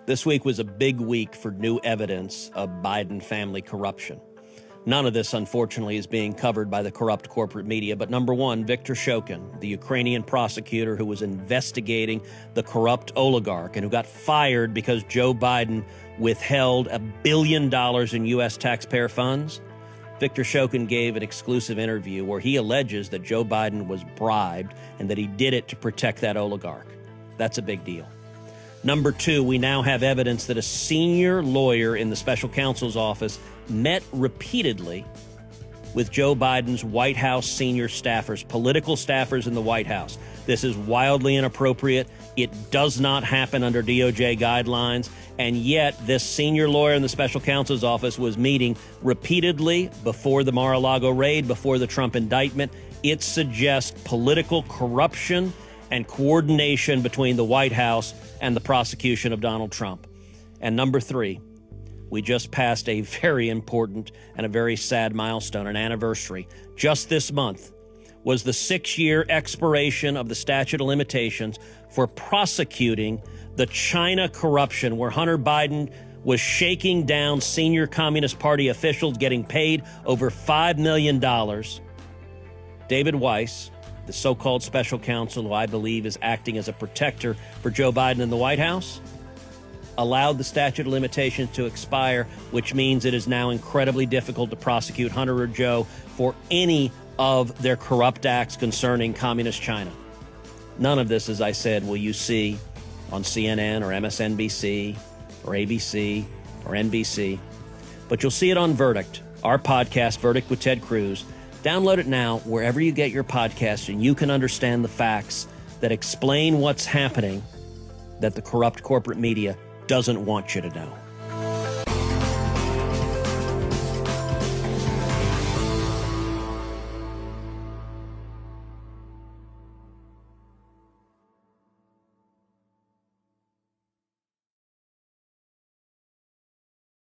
This week was a big week for new evidence of Biden family corruption. None of this, unfortunately, is being covered by the corrupt corporate media. But number one, Viktor Shokin, the Ukrainian prosecutor who was investigating the corrupt oligarch and who got fired because Joe Biden withheld $1 billion in U.S. taxpayer funds. Viktor Shokin gave an exclusive interview where he alleges that Joe Biden was bribed and that he did it to protect that oligarch. That's a big deal. Number two, we now have evidence that a senior lawyer in the special counsel's office met repeatedly with Joe Biden's White House senior staffers, political staffers in the White House. This is wildly inappropriate. It does not happen under DOJ guidelines. And yet this senior lawyer in the special counsel's office was meeting repeatedly before the Mar-a-Lago raid, before the Trump indictment. It suggests political corruption and coordination between the White House and the prosecution of Donald Trump. And number three, we just passed a very important and a very sad milestone, an anniversary. Just this month was the 6-year expiration of the statute of limitations for prosecuting the China corruption, where Hunter Biden was shaking down senior Communist Party officials, getting paid over $5 million. David Weiss, the so-called special counsel, who I believe is acting as a protector for Joe Biden in the White House, allowed the statute of limitations to expire, which means it is now incredibly difficult to prosecute Hunter or Joe for any of their corrupt acts concerning Communist China. None of this, as I said, will you see on CNN or MSNBC or ABC or NBC, but you'll see it on Verdict, our podcast, Verdict with Ted Cruz. Download it now wherever you get your podcasts, and you can understand the facts that explain what's happening that the corrupt corporate media doesn't want you to know.